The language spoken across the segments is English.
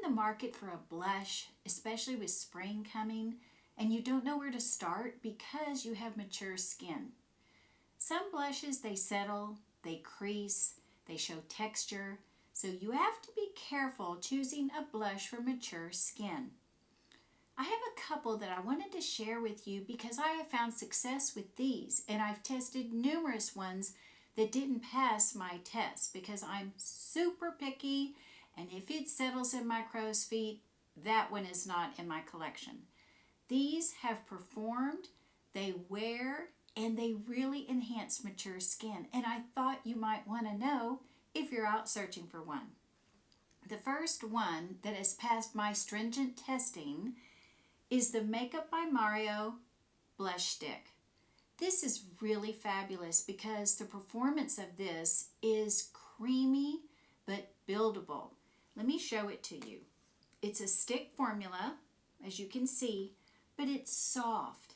the market for a blush, especially with spring coming, and you don't know where to start because you have mature skin? Some blushes, they settle, they crease, they show texture, so you have to be careful choosing a blush for mature skin. I have a couple that I wanted to share with you because I have found success with these, and I've tested numerous ones that didn't pass my test because I'm super picky, and if it settles in my crow's feet, that one is not in my collection. These have performed, they wear, and they really enhance mature skin, and I thought you might want to know if you're out searching for one. The first one that has passed my stringent testing is the Makeup by Mario Blush Stick. This is really fabulous because the performance of this is creamy but buildable. Let me show it to you. It's a stick formula, as you can see, but it's soft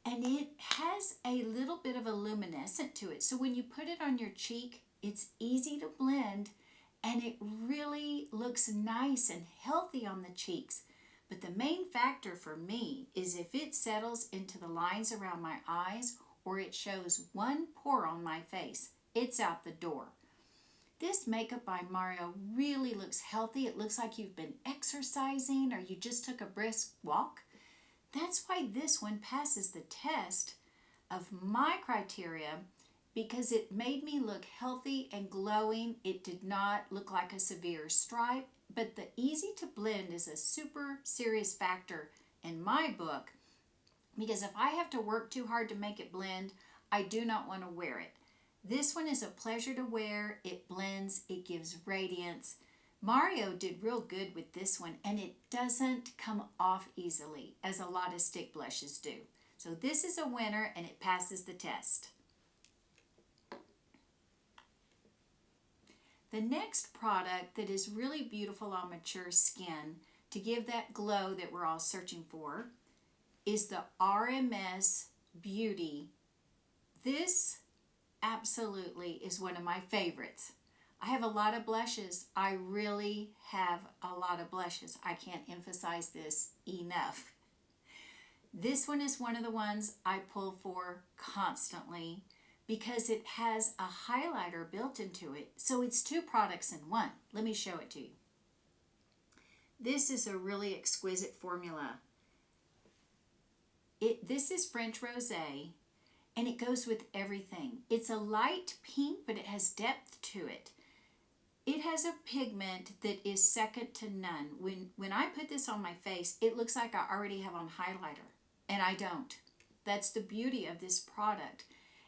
and it has a little bit of a luminescent to it. So when you put it on your cheek, it's easy to blend and it really looks nice and healthy on the cheeks. But the main factor for me is if it settles into the lines around my eyes or it shows one pore on my face, it's out the door. This Makeup by Mario really looks healthy. It looks like you've been exercising or you just took a brisk walk. That's why this one passes the test of my criteria because it made me look healthy and glowing. It did not look like a severe stripe, but the easy to blend is a super serious factor in my book because if I have to work too hard to make it blend, I do not want to wear it. This one is a pleasure to wear. It blends, it gives radiance. Mario did real good with this one, and it doesn't come off easily as a lot of stick blushes do. So this is a winner and it passes the test. The next product that is really beautiful on mature skin to give that glow that we're all searching for is the RMS Beauty. This absolutely is one of my favorites. I have a lot of blushes. I really have a lot of blushes. I can't emphasize this enough. This one is one of the ones I pull for constantly because it has a highlighter built into it. So it's two products in one. Let me show it to you. This is a really exquisite formula. This is French Rosé, and it goes with everything. It's a light pink, but it has depth to it. It has a pigment that is second to none. When I put this on my face, it looks like I already have on highlighter, and I don't. That's the beauty of this product.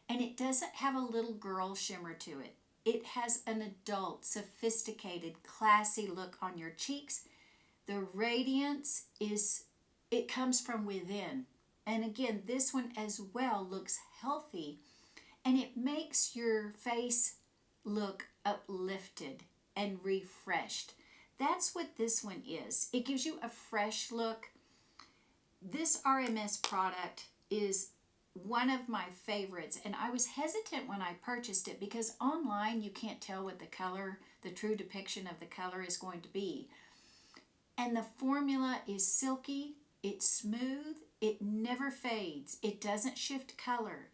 And it doesn't have a little girl shimmer to it. It has an adult, sophisticated, classy look on your cheeks. The radiance it comes from within. And again, this one as well looks healthy, and it makes your face look uplifted and refreshed. That's what this one is. It gives you a fresh look. This RMS product is one of my favorites, and I was hesitant when I purchased it because online you can't tell what the color, the true depiction of the color is going to be. And the formula is silky, it's smooth, it never fades, it doesn't shift color.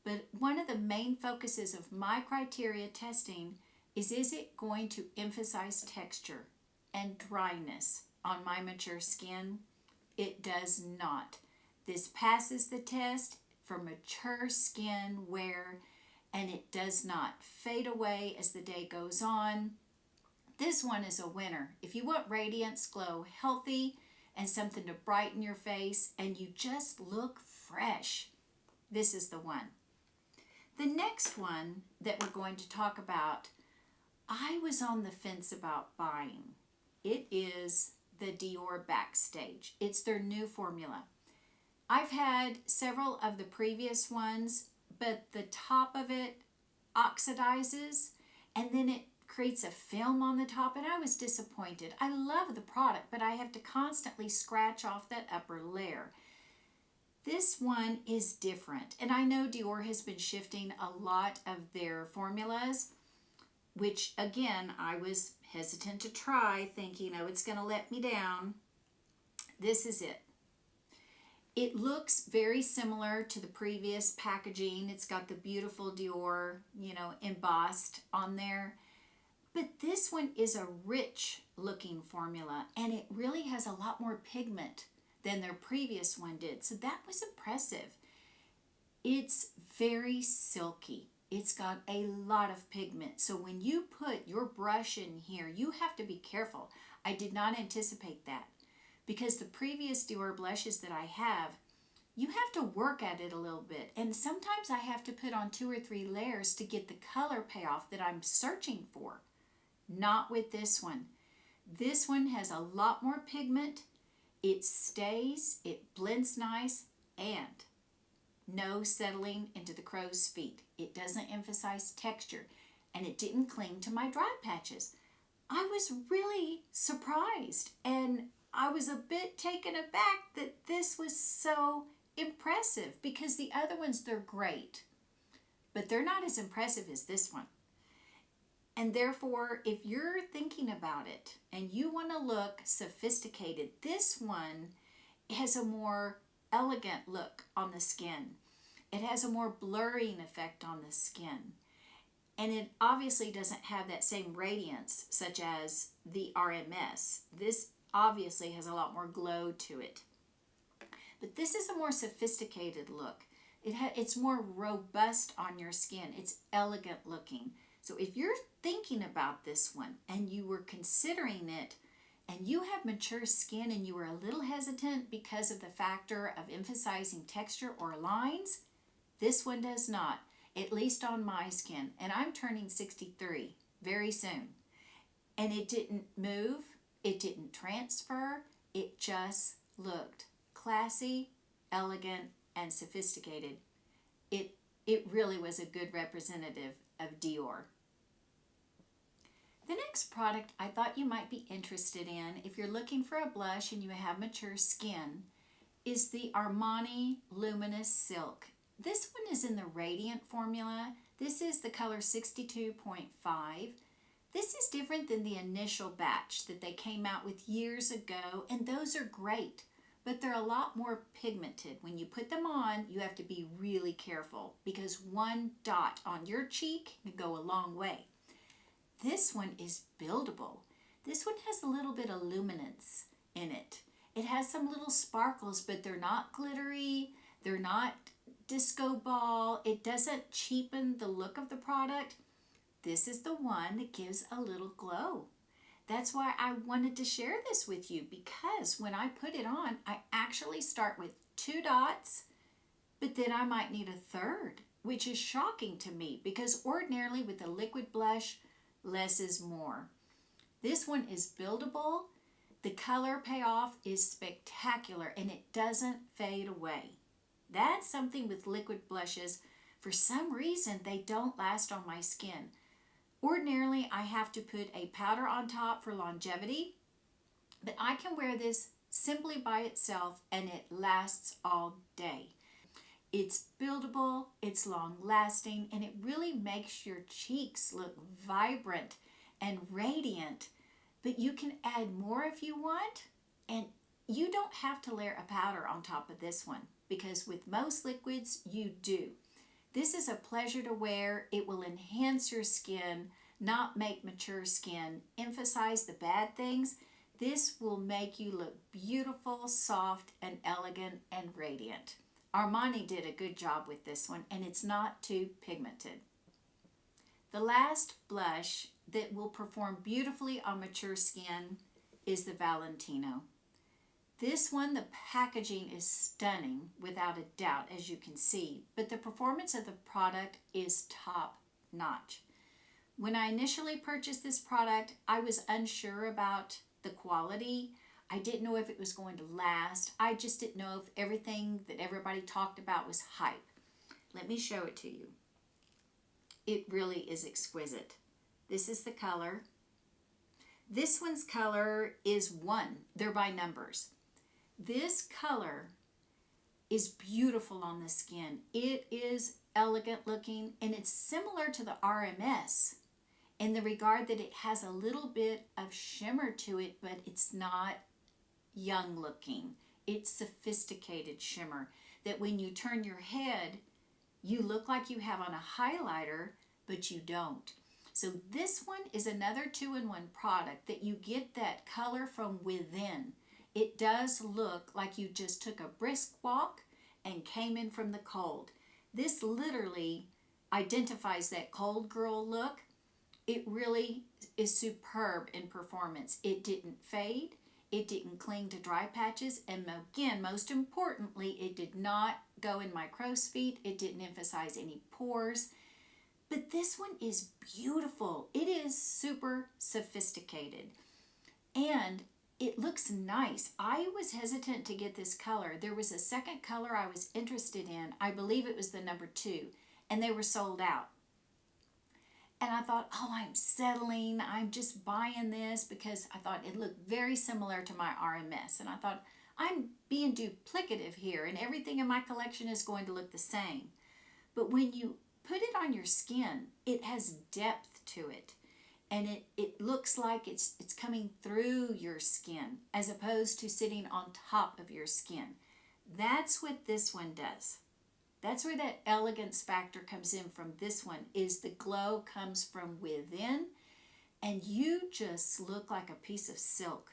But one of the main focuses of my criteria testing is it going to emphasize texture and dryness on my mature skin? It does not. This passes the test for mature skin wear, and it does not fade away as the day goes on. This one is a winner. If you want radiance, glow, healthy, and something to brighten your face, and you just look fresh, this is the one. The next one that we're going to talk about, I was on the fence about buying. It is the Dior Backstage. It's their new formula. I've had several of the previous ones, but the top of it oxidizes and then it creates a film on the top, and I was disappointed. I love the product, but I have to constantly scratch off that upper layer. This one is different, and I know Dior has been shifting a lot of their formulas, which again I was hesitant to try, thinking, oh, it's going to let me down. This is it. It looks very similar to the previous packaging. It's got the beautiful Dior, embossed on there. But this one is a rich looking formula, and it really has a lot more pigment than their previous one did. So that was impressive. It's very silky. It's got a lot of pigment. So when you put your brush in here, you have to be careful. I did not anticipate that, because the previous Dior blushes that I have, you have to work at it a little bit. And sometimes I have to put on 2 or 3 layers to get the color payoff that I'm searching for. Not with this one. This one has a lot more pigment. It stays, it blends nice, and no settling into the crow's feet. It doesn't emphasize texture, and it didn't cling to my dry patches. I was really surprised, and I was a bit taken aback that this was so impressive, because the other ones, they're great, but they're not as impressive as this one. And therefore, if you're thinking about it and you want to look sophisticated, this one has a more elegant look on the skin. It has a more blurring effect on the skin. And it obviously doesn't have that same radiance such as the RMS. This obviously has a lot more glow to it. But this is a more sophisticated look. It's more robust on your skin. It's elegant looking. So if you're thinking about this one and you were considering it, and you have mature skin and you were a little hesitant because of the factor of emphasizing texture or lines, this one does not, at least on my skin. And I'm turning 63 very soon. And it didn't move, it didn't transfer, it just looked classy, elegant, and sophisticated. It really was a good representative of Dior. The next product I thought you might be interested in if you're looking for a blush and you have mature skin is the Armani Luminous Silk. This one is in the Radiant formula. This is the color 62.5. This is different than the initial batch that they came out with years ago, and those are great, but they're a lot more pigmented. When you put them on, you have to be really careful, because one dot on your cheek can go a long way. This one is buildable. This one has a little bit of luminance in it. It has some little sparkles, but they're not glittery. They're not disco ball. It doesn't cheapen the look of the product. This is the one that gives a little glow. That's why I wanted to share this with you, because when I put it on, I actually start with 2 dots, but then I might need a 3rd, which is shocking to me, because ordinarily with a liquid blush, less is more. This one is buildable. The color payoff is spectacular, and it doesn't fade away. That's something with liquid blushes. For some reason, they don't last on my skin. Ordinarily, I have to put a powder on top for longevity, but I can wear this simply by itself and it lasts all day. It's buildable, it's long lasting, and it really makes your cheeks look vibrant and radiant. But you can add more if you want, and you don't have to layer a powder on top of this one, because with most liquids you do. This is a pleasure to wear. It will enhance your skin, not make mature skin emphasize the bad things. This will make you look beautiful, soft, and elegant, and radiant. Armani did a good job with this one, and it's not too pigmented. The last blush that will perform beautifully on mature skin is the Valentino. This one, the packaging is stunning without a doubt, as you can see, but the performance of the product is top notch. When I initially purchased this product, I was unsure about the quality. I didn't know if it was going to last. I just didn't know if everything that everybody talked about was hype. Let me show it to you. It really is exquisite. This is the color. This one's color is 1. They're by numbers. This color is beautiful on the skin. It is elegant looking, and it's similar to the RMS in the regard that it has a little bit of shimmer to it, but it's not young looking. It's sophisticated shimmer that when you turn your head, you look like you have on a highlighter, but you don't. So this one is another 2-in-1 product that you get that color from within. It does look like you just took a brisk walk and came in from the cold. This literally identifies that cold girl look. It really is superb in performance. It didn't fade. It didn't cling to dry patches. And again, most importantly, it did not go in my crow's feet. It didn't emphasize any pores. But this one is beautiful. It is super sophisticated. And it looks nice. I was hesitant to get this color. There was a second color I was interested in. I believe it was the number 2. And they were sold out. And I thought, oh, I'm settling. I'm just buying this because I thought it looked very similar to my RMS. And I thought, I'm being duplicative here and everything in my collection is going to look the same. But when you put it on your skin, it has depth to it. And it looks like it's coming through your skin as opposed to sitting on top of your skin. That's what this one does. That's where that elegance factor comes in from this one, is the glow comes from within and you just look like a piece of silk.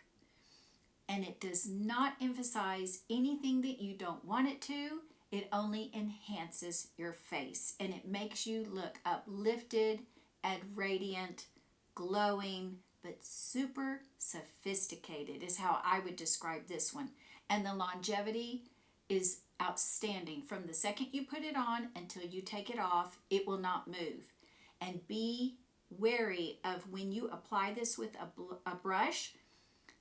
And it does not emphasize anything that you don't want it to. It only enhances your face and it makes you look uplifted and radiant, glowing, but super sophisticated is how I would describe this one. And the longevity is outstanding. From the second you put it on until you take it off, it will not move. And be wary of when you apply this with a brush,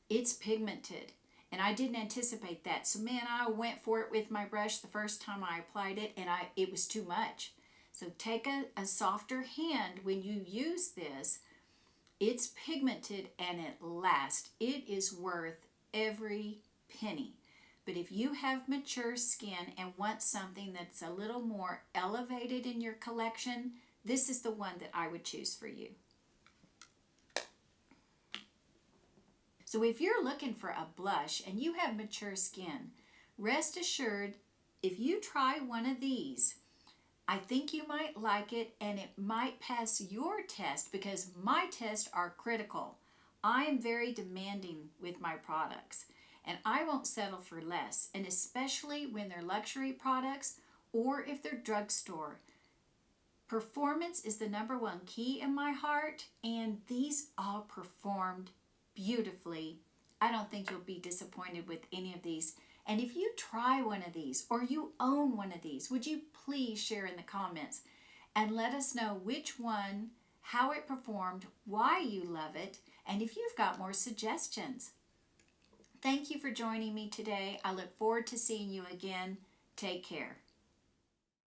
it's pigmented. And I didn't anticipate that. So man, I went for it with my brush the first time I applied it and it was too much. So take a softer hand when you use this. It's pigmented and it lasts. It is worth every penny. But if you have mature skin and want something that's a little more elevated in your collection, this is the one that I would choose for you. So if you're looking for a blush and you have mature skin, rest assured, if you try one of these, I think you might like it and it might pass your test because my tests are critical. I am very demanding with my products. And I won't settle for less, and especially when they're luxury products or if they're drugstore. Performance is the number 1 key in my heart, and these all performed beautifully. I don't think you'll be disappointed with any of these. And if you try one of these or you own one of these, would you please share in the comments and let us know which one, how it performed, why you love it, and if you've got more suggestions. Thank you for joining me today. I look forward to seeing you again. Take care.